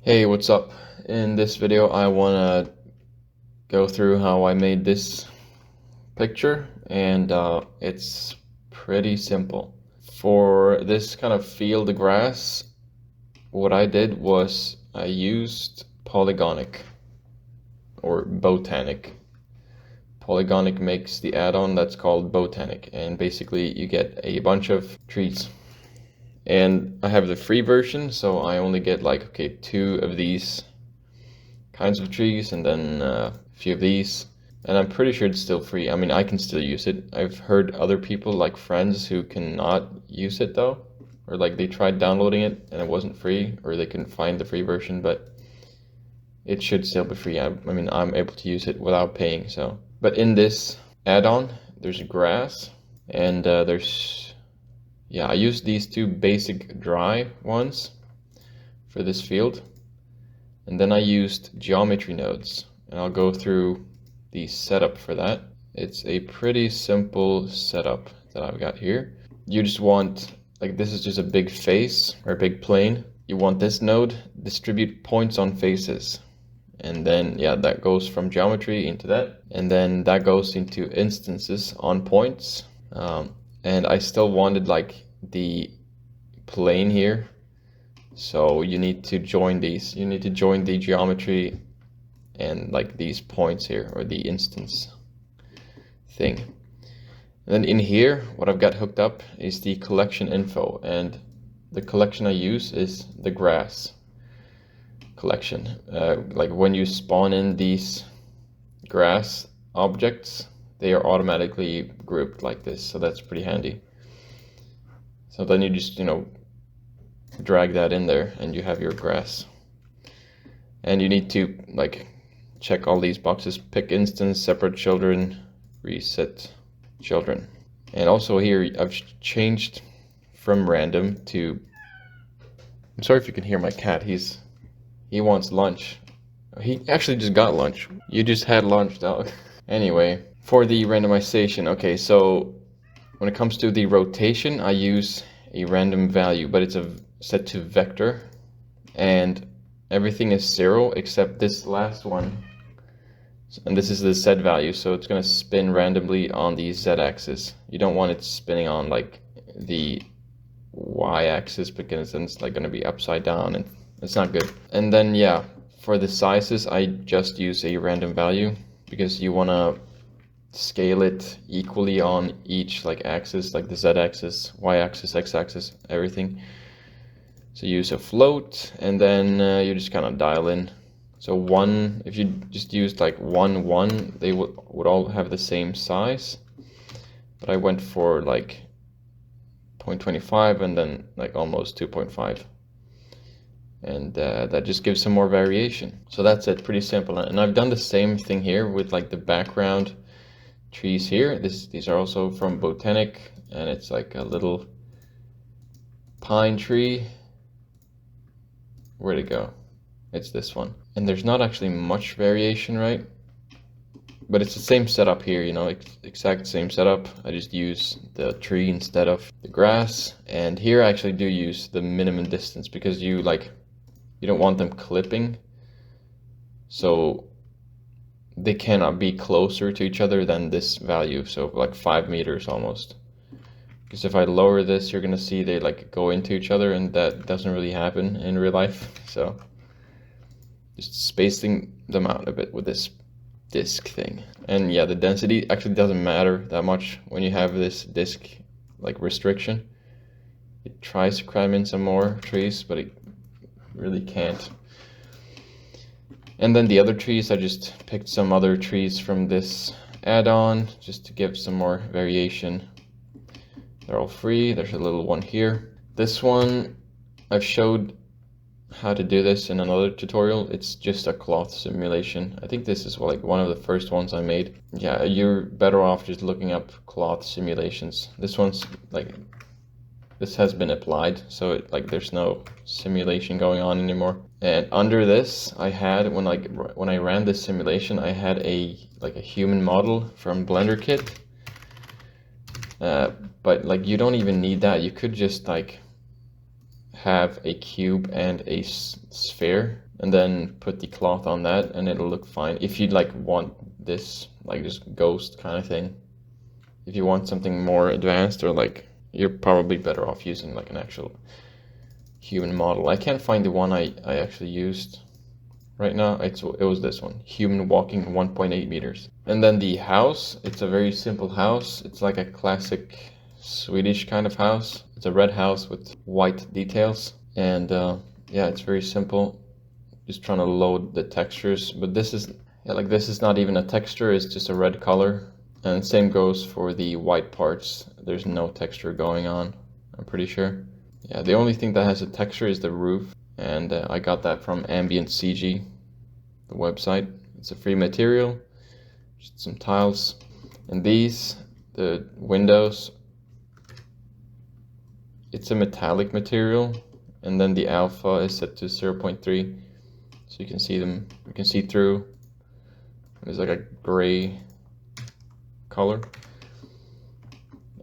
Hey, what's up? In this video, I want to go through how I made this picture, and it's pretty simple. For this kind of field grass, what I did was I used Polygonic or Botaniq. Polygonic makes the add-on that's called Botaniq, and basically you get a bunch of trees. And I have the free version, so I only get like, two of these kinds of trees and then a few of these, and I'm pretty sure it's still free. I mean, I can still use it. I've heard other people, like friends, who cannot use it though, or like they tried downloading it and it wasn't free, or they couldn't find the free version, but it should still be free. I mean, I'm able to use it without paying. So, but in this add-on there's grass, and I used these two basic dry ones for this field. And then I used geometry nodes, and I'll go through the setup for that. It's a pretty simple setup that I've got here. You just want, like, this is just a big face or a big plane. You want this node, distribute points on faces. And then, that goes from geometry into that. And then that goes into instances on points. And I still wanted, like, the plane here. So you need to join these. You need to join the geometry and like these points here, or the instance thing. And then in here, what I've got hooked up is the collection info, and the collection I use is the grass collection. Like when you spawn in these grass objects, they are automatically grouped like this, so that's pretty handy. So then you just, drag that in there and you have your grass. And you need to like check all these boxes: pick instance, separate children, reset children. And also here I've changed from random to, I'm sorry if you can hear my cat, he wants lunch. He actually just got lunch. You just had lunch, dog. Anyway, for the randomization, okay, so when it comes to the rotation, I use a random value, but it's set to vector, and everything is 0 except this last one, and this is the Z value, so it's going to spin randomly on the Z axis. You don't want it spinning on like the Y axis, because then it's like going to be upside down and it's not good. And then for the sizes, I just use a random value, because you want to scale it equally on each like axis, like the Z axis, Y axis, X axis, everything. So use a float, and then you just kind of dial in. So 1, if you just used like 1, 1, they would all have the same size. But I went for like 0.25 and then like almost 2.5. And that just gives some more variation. So that's it, pretty simple. And I've done the same thing here with like the background trees here. These are also from Botaniq, and it's like a little pine tree. Where'd it go? It's this one. And there's not actually much variation, right? But it's the same setup here, exact same setup. I just use the tree instead of the grass. And here I actually do use the minimum distance, because you don't want them clipping. So they cannot be closer to each other than this value, so like 5 meters almost. Because if I lower this, you're gonna see they like go into each other, and that doesn't really happen in real life. So just spacing them out a bit with this disc thing. And the density actually doesn't matter that much when you have this disc like restriction. It tries to cram in some more trees, but it really can't. And then the other trees, I just picked some other trees from this add-on just to give some more variation. They're all free. There's a little one here. This one, I've showed how to do this in another tutorial. It's just a cloth simulation. I think this is like one of the first ones I made. Yeah, you're better off just looking up cloth simulations. This one's like, this has been applied, so there's no simulation going on anymore. And under this, I had, when I ran this simulation, I had a human model from Blender Kit. But you don't even need that. You could just have a cube and a sphere, and then put the cloth on that, and it'll look fine. If you like want this like just ghost kind of thing, if you want something more advanced, or like, you're probably better off using like an actual human model. I can't find the one I actually used right now. It was this one, human walking 1.8 meters. And then the house, it's a very simple house. It's like a classic Swedish kind of house. It's a red house with white details, and yeah, it's very simple. Just trying to load the textures, but this is, yeah, like this is not even a texture, it's just a red color. And same goes for the white parts. There's no texture going on, I'm pretty sure. Yeah, the only thing that has a texture is the roof, and I got that from Ambient CG, the website. It's a free material, just some tiles. And these, the windows, it's a metallic material, and then the alpha is set to 0.3, so you can see them, you can see through. There's like a gray color.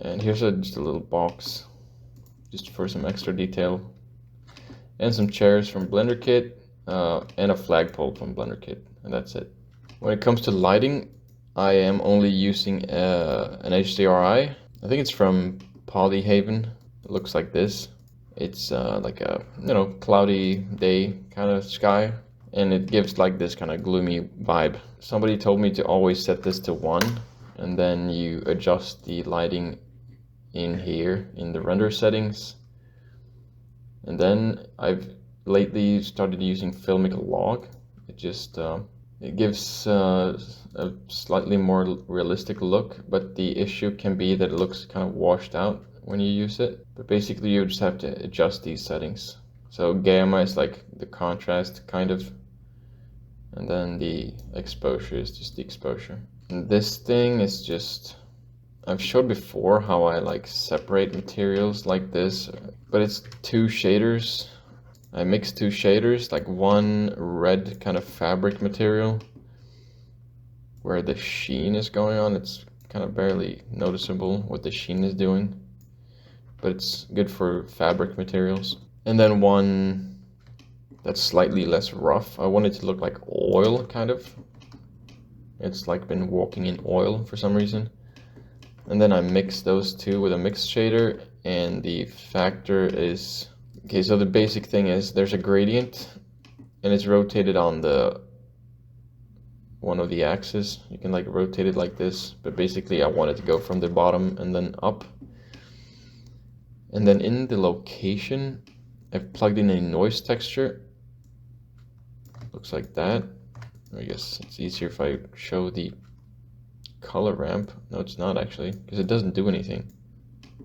And here's just a little box just for some extra detail, and some chairs from Blender Kit, and a flagpole from Blender Kit, and that's it. When it comes to lighting, I am only using an HDRI. I think it's from Polyhaven. It looks like this. It's like a, you know, cloudy day kind of sky, and it gives like this kind of gloomy vibe. Somebody told me to always set this to 1, and then you adjust the lighting in here in the render settings. And then I've lately started using Filmic Log. It just it gives a slightly more realistic look, but the issue can be that it looks kind of washed out when you use it. But basically you just have to adjust these settings. So gamma is like the contrast kind of, and then the exposure is just the exposure. And this thing is just, I've showed before how I like separate materials like this, but it's 2 shaders. I mixed 2 shaders, like one red kind of fabric material where the sheen is going on. It's kind of barely noticeable what the sheen is doing, but it's good for fabric materials. And then one that's slightly less rough. I want it to look like oil, kind of. It's like been walking in oil for some reason. And then I mix those 2 with a mix shader, and the factor is, okay, so the basic thing is there's a gradient and it's rotated on the one of the axes. You can like rotate it like this, but basically I want it to go from the bottom and then up. And then in the location, I've plugged in a noise texture. Looks like that. I guess it's easier if I show the color ramp. No, it's not actually, because it doesn't do anything.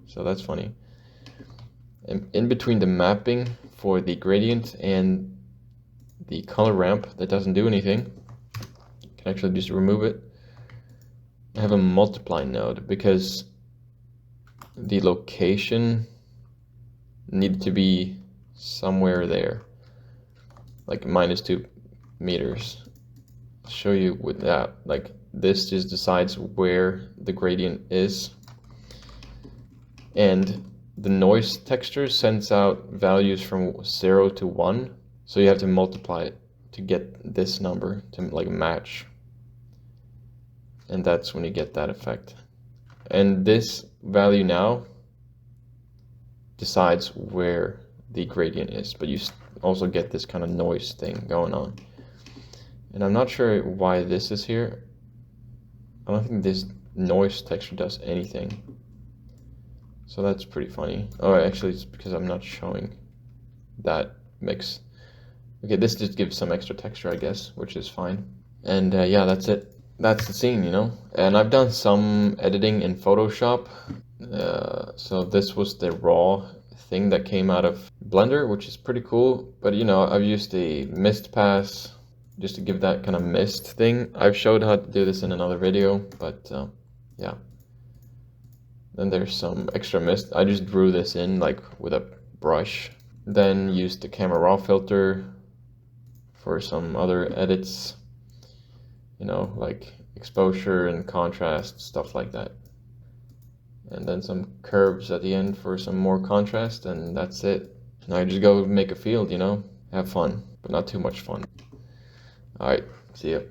So that's funny. And in between the mapping for the gradient and the color ramp that doesn't do anything, you can actually just remove it. I have a multiply node because the location needed to be somewhere there, like -2 meters. I'll show you with that. Like this just decides where the gradient is, and the noise texture sends out values from 0 to 1, so you have to multiply it to get this number to like match, and that's when you get that effect. And this value now decides where the gradient is, but you also get this kind of noise thing going on. And I'm not sure why this is here. I don't think this noise texture does anything. So that's pretty funny. Oh, actually it's because I'm not showing that mix. Okay, this just gives some extra texture, I guess, which is fine. And yeah, that's it. That's the scene, you know? And I've done some editing in Photoshop. So this was the raw thing that came out of Blender, which is pretty cool. But you know, I've used a mist pass just to give that kind of mist thing. I've showed how to do this in another video, but yeah. Then there's some extra mist. I just drew this in like with a brush. Then used the camera raw filter for some other edits, you know, like exposure and contrast, stuff like that. And then some curves at the end for some more contrast, and that's it. Now I just go make a field, you know, have fun. but not too much fun. Alright, see ya.